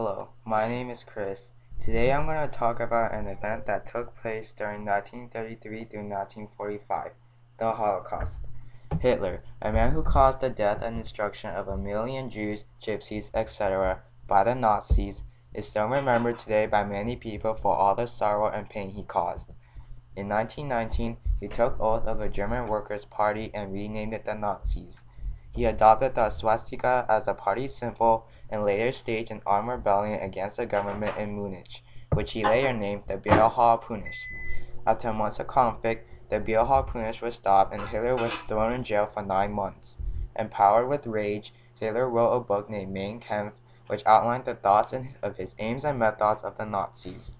Hello, my name is Chris. Today I'm going to talk about an event that took place during 1933 through 1945, the Holocaust. Hitler, a man who caused the death and destruction of 1,000,000 Jews, Gypsies, etc. by the Nazis, is still remembered today by many people for all the sorrow and pain he caused. In 1919, he took oath of the German Workers' Party and renamed it the Nazis. He adopted the swastika as a party symbol and later staged an armed rebellion against the government in Munich, which he later named the Beilha Punisch. After months of conflict, the Beilha Punisch was stopped and Hitler was thrown in jail for 9 months. Empowered with rage, Hitler wrote a book named Mein Kampf, which outlined the thoughts of his aims and methods of the Nazis.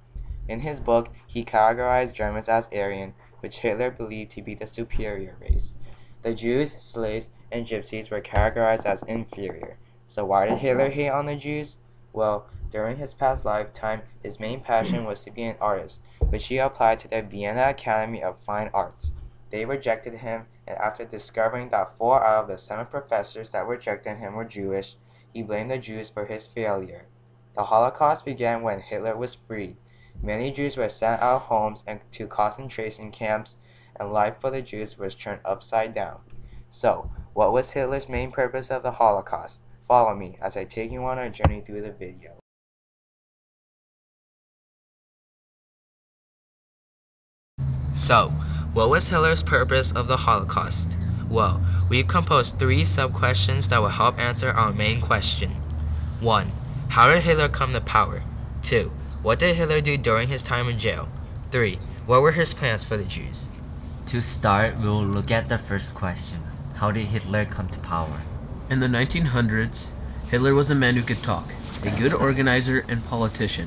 In his book, he categorized Germans as Aryan, which Hitler believed to be the superior race. The Jews, slaves, and Gypsies were categorized as inferior. So why did Hitler hate on the Jews? Well, during his past lifetime, his main passion was to be an artist, which he applied to the Vienna Academy of Fine Arts. They rejected him, and after discovering that 4 out of the 7 professors that rejected him were Jewish, he blamed the Jews for his failure. The Holocaust began when Hitler was freed. Many Jews were sent out of homes and to concentration camps, and life for the Jews was turned upside down. So, what was Hitler's main purpose of the Holocaust? Follow me as I take you on a journey through the video. So, what was Hitler's purpose of the Holocaust? Well, we've composed 3 sub-questions that will help answer our main question. 1. How did Hitler come to power? 2. What did Hitler do during his time in jail? 3. What were his plans for the Jews? To start, we'll look at the first question. How did Hitler come to power? In the 1900s, Hitler was a man who could talk, a good organizer and politician.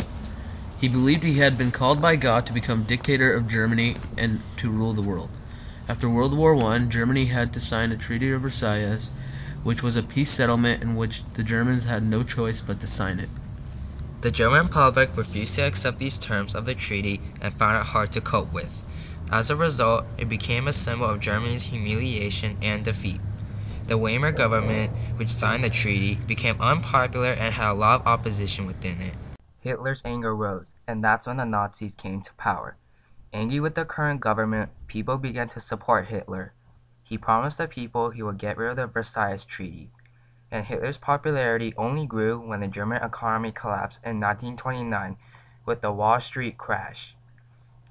He believed he had been called by God to become dictator of Germany and to rule the world. After World War I, Germany had to sign a Treaty of Versailles, which was a peace settlement in which the Germans had no choice but to sign it. The German public refused to accept these terms of the treaty and found it hard to cope with. As a result, it became a symbol of Germany's humiliation and defeat. The Weimar government, which signed the treaty, became unpopular and had a lot of opposition within it. Hitler's anger rose, and that's when the Nazis came to power. Angry with the current government, people began to support Hitler. He promised the people he would get rid of the Versailles Treaty, and Hitler's popularity only grew when the German economy collapsed in 1929 with the Wall Street crash.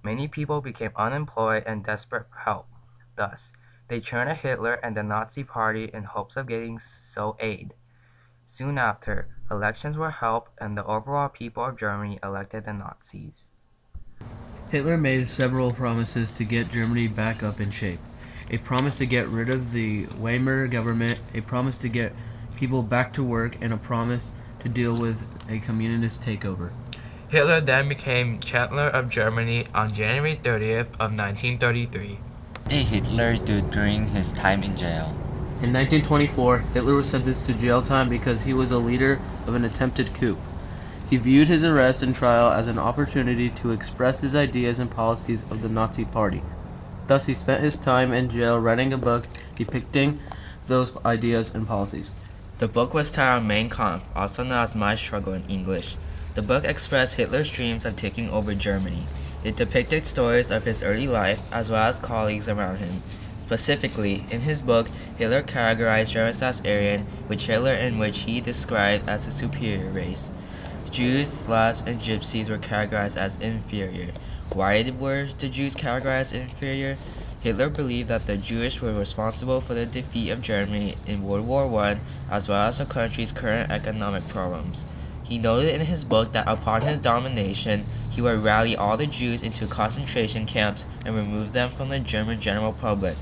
Many people became unemployed and desperate for help. Thus, they turned to Hitler and the Nazi Party in hopes of getting aid. Soon after, elections were held and the overall people of Germany elected the Nazis. Hitler made several promises to get Germany back up in shape. A promise to get rid of the Weimar government, a promise to get people back to work, and a promise to deal with a communist takeover. Hitler then became Chancellor of Germany on January 30th of 1933. What did Hitler do during his time in jail? In 1924, Hitler was sentenced to jail time because he was a leader of an attempted coup. He viewed his arrest and trial as an opportunity to express his ideas and policies of the Nazi Party. Thus, he spent his time in jail writing a book depicting those ideas and policies. The book was titled Mein Kampf, also known as My Struggle in English. The book expressed Hitler's dreams of taking over Germany. It depicted stories of his early life as well as colleagues around him. Specifically, in his book, Hitler categorized Germans as Aryan, which he described as a superior race. Jews, Slavs, and Gypsies were categorized as inferior. Why were the Jews categorized as inferior? Hitler believed that the Jewish were responsible for the defeat of Germany in World War I, as well as the country's current economic problems. He noted in his book that upon his domination, he would rally all the Jews into concentration camps and remove them from the German general public.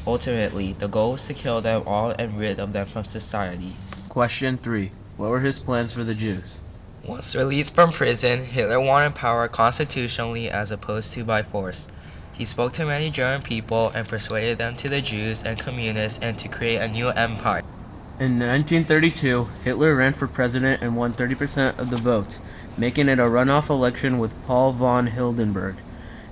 Ultimately, the goal was to kill them all and rid of them from society. Question 3. What were his plans for the Jews? Once released from prison, Hitler wanted power constitutionally as opposed to by force. He spoke to many German people and persuaded them to the Jews and communists and to create a new empire. In 1932, Hitler ran for president and won 30% of the votes, making it a runoff election with Paul von Hindenburg.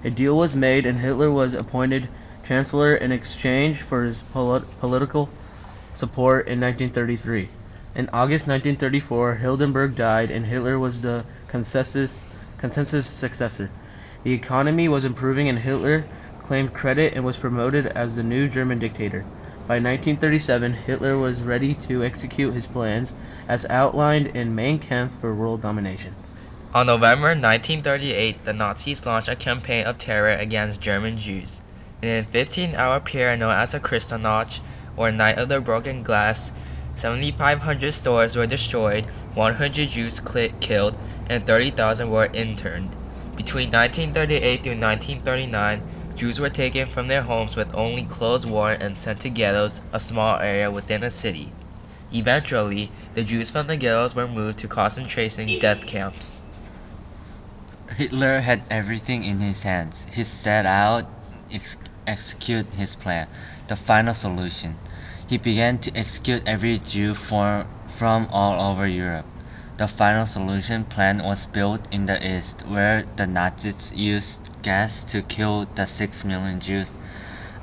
A deal was made and Hitler was appointed Chancellor in exchange for his political support in 1933. In August 1934, Hindenburg died and Hitler was the consensus successor. The economy was improving and Hitler claimed credit and was promoted as the new German dictator. By 1937, Hitler was ready to execute his plans as outlined in Mein Kampf for world domination. On November 1938, the Nazis launched a campaign of terror against German Jews. In a 15-hour period known as the Kristallnacht, or Night of the Broken Glass, 7,500 stores were destroyed, 100 Jews killed, and 30,000 were interned. Between 1938 through 1939, Jews were taken from their homes with only clothes worn and sent to ghettos, a small area within a city. Eventually, the Jews from the ghettos were moved to concentration death camps. Hitler had everything in his hands. He set out to execute his plan, the final solution. He began to execute every Jew from all over Europe. The final solution plan was built in the East, where the Nazis used gas to kill the 6 million Jews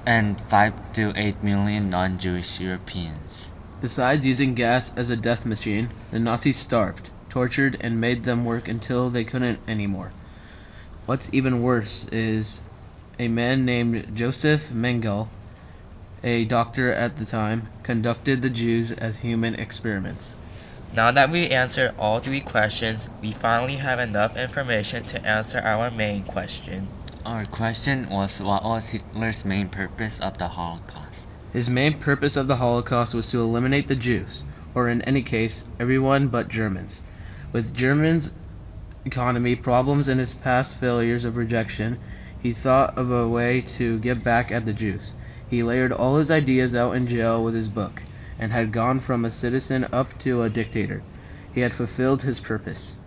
and 5 to 8 million non-Jewish Europeans. Besides using gas as a death machine, the Nazis starved, tortured, and made them work until they couldn't anymore. What's even worse is a man named Joseph Mengele, a doctor at the time, conducted the Jews as human experiments. Now that we answered all three questions, we finally have enough information to answer our main question. Our question was, what was Hitler's main purpose of the Holocaust? His main purpose of the Holocaust was to eliminate the Jews, or in any case, everyone but Germans. With Germans' economy problems and his past failures of rejection, he thought of a way to get back at the Jews. He layered all his ideas out in jail with his book, and had gone from a citizen up to a dictator. He had fulfilled his purpose.